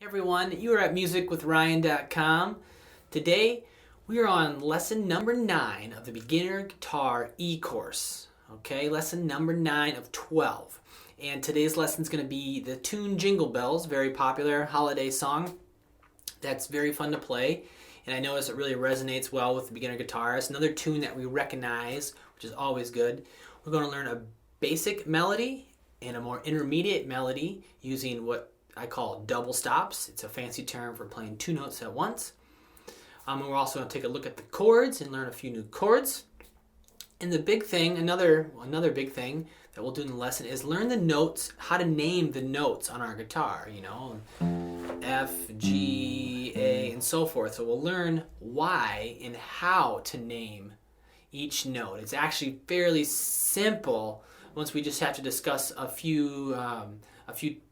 Everyone, you are at musicwithryan.com. Today we are on lesson number 9 of the beginner guitar eCourse. Okay, lesson number 9 of 12. And today's lesson is going to be the tune Jingle Bells, very popular holiday song that's very fun to play. And I notice it really resonates well with the beginner guitarist. Another tune that we recognize, which is always good. We're going to learn a basic melody and a more intermediate melody using what I call double stops. It's a fancy term for playing two notes at once. And we're also going to take a look at the chords and learn a few new chords. And the big thing, another big thing that we'll do in the lesson is learn the notes, how to name the notes on our guitar, you know, F, G, A, and so forth. So we'll learn why and how to name each note. It's actually fairly simple once we just have to discuss a few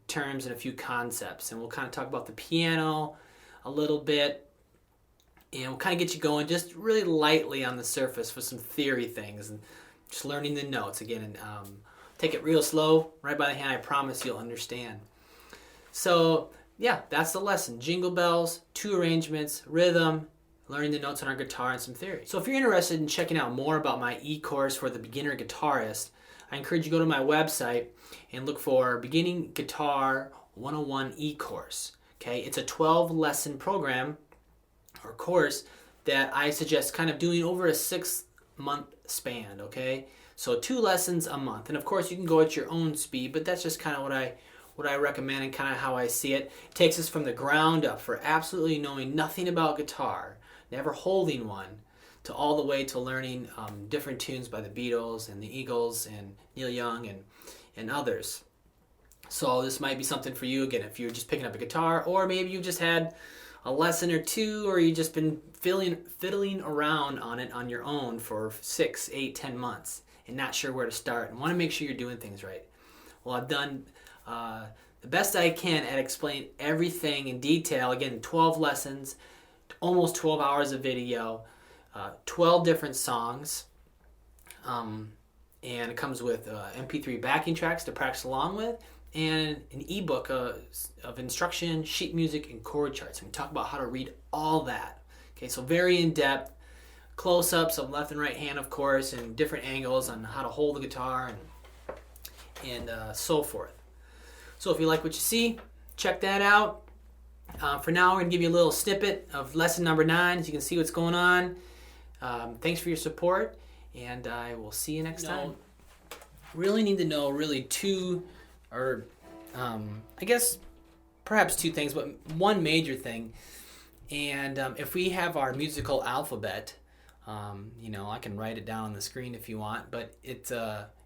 terms and a few concepts. And we'll kind of talk about the piano a little bit. And we'll kind of get you going just really lightly on the surface with some theory things and just learning the notes again. And take it real slow, right by the hand. I promise you'll understand. So yeah, that's the lesson. Jingle bells, two arrangements, rhythm, learning the notes on our guitar, and some theory. So if you're interested in checking out more about my e-course for the beginner guitarist, I encourage you to go to my website and look for Beginning Guitar 101 e-course. Okay, it's a 12-lesson program or course that I suggest kind of doing over a 6-month span, okay? So 2 lessons a month. And of course you can go at your own speed, but that's just kind of what I recommend and kind of how I see it. It takes us from the ground up for absolutely knowing nothing about guitar, never holding one, to all the way to learning different tunes by the Beatles and the Eagles and Neil Young and others. So this might be something for you, again, if you're just picking up a guitar, or maybe you just had a lesson or two, or you've just been fiddling around on it on your own for 6, 8, 10 months and not sure where to start and want to make sure you're doing things right. Well, I've done the best I can at explaining everything in detail. Again, 12 lessons, almost 12 hours of video, 12 different songs, and it comes with MP3 backing tracks to practice along with, and an ebook of instruction, sheet music, and chord charts. And we talk about how to read all that. Okay, so very in-depth, close-ups of left and right hand, of course, and different angles on how to hold the guitar and so forth. So if you like what you see, check that out. For now, we're going to give you a little snippet of lesson number 9 so you can see what's going on. Thanks for your support, and I will see you next time. Really need to know two, or I guess perhaps 2 things, but one major thing. And if we have our musical alphabet, I can write it down on the screen if you want, but it's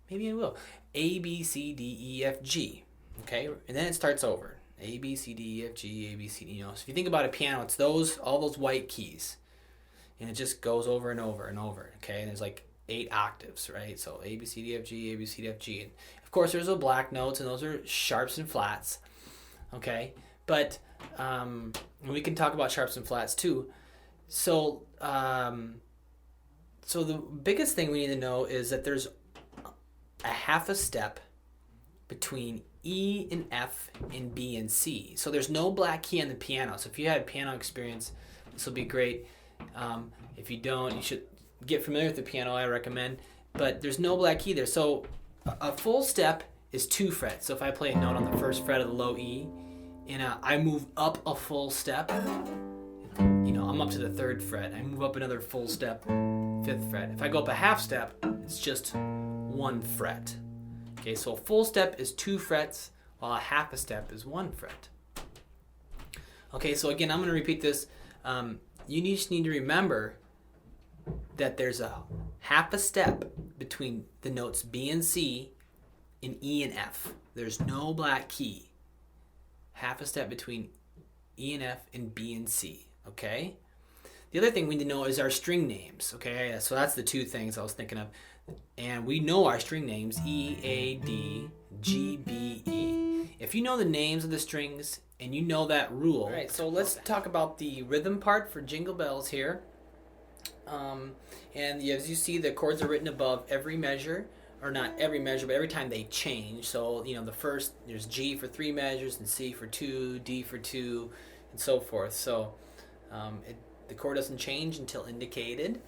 maybe I will. A, B, C, D, E, F, G. Okay, and then it starts over. A, B, C, D, E, F, G, A, B, C, D. So if you think about a piano, it's all those white keys. And it just goes over and over and over, okay? And there's like 8 octaves, right? So A, B, C, D, F, G, A, B, C, D, F, G. And of course, there's the black notes, and those are sharps and flats, okay? But we can talk about sharps and flats too. So, so the biggest thing we need to know is that there's a half a step between E and F and B and C. So there's no black key on the piano. So if you had piano experience, this will be great. If you don't, you should get familiar with the piano, I recommend. But there's no black key there. So a full step is 2 frets. So if I play a note on the 1st fret of the low E, and I move up a full step, I'm up to the 3rd fret. I move up another full step, 5th fret. If I go up a half step, it's just 1 fret. Okay, so a full step is 2 frets, while a half a step is 1 fret. Okay, so again, I'm going to repeat this. You just need to remember that there's a half a step between the notes B and C and E and F. There's no black key. Half a step between E and F and B and C, okay? The other thing we need to know is our string names, okay? So that's the 2 things I was thinking of. And we know our string names, E, A, D, G, B, E. If you know the names of the strings and you know that rule. All right, so let's talk about the rhythm part for Jingle Bells here. And as you see, the chords are written above every measure or not every measure, but every time they change. So, the first, there's G for 3 measures, and C for 2, D for 2, and so forth. So the chord doesn't change until indicated.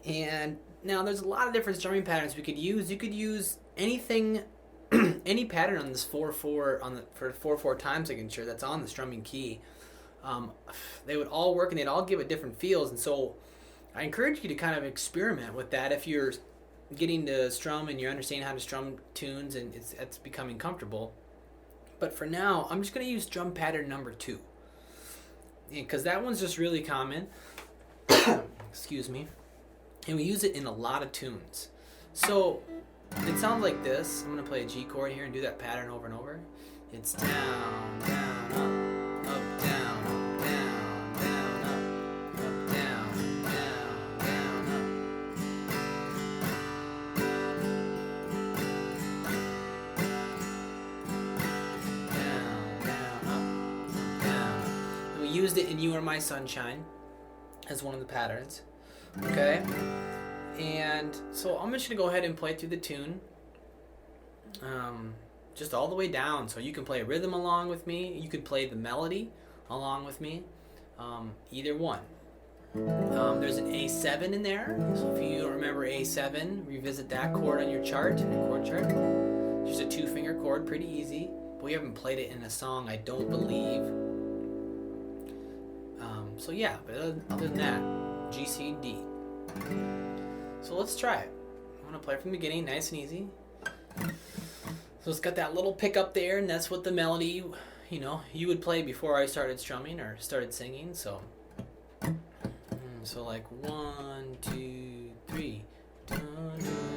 And now there's a lot of different strumming patterns we could use. You could use anything, any pattern on this 4/4 for 4/4 time signature that's on the strumming key. They would all work and they'd all give it different feels. And so I encourage you to kind of experiment with that if you're getting to strum and you're understanding how to strum tunes and it's becoming comfortable. But for now, I'm just going to use drum pattern number 2, because that one's just really common. Excuse me. And we use it in a lot of tunes. So it sounds like this. I'm going to play a G chord here and do that pattern over and over. It's down, down, up, down, up, down, down, up, down, down, down, up, down. And we used it in You Are My Sunshine as one of the patterns. Okay, and so I'm just going to go ahead and play through the tune, just all the way down. So you can play a rhythm along with me, you could play the melody along with me, either one. There's an A7 in there, so if you don't remember A7, revisit that chord on your chart, your chord chart. Just a 2-finger chord, pretty easy, but we haven't played it in a song, I don't believe. So yeah, but other than that, G, C, D. So let's try it. I'm going to play from the beginning, nice and easy. So it's got that little pickup there, and that's what the melody, you would play before I started strumming or started singing. So like 1, 2, 3. Dun, dun.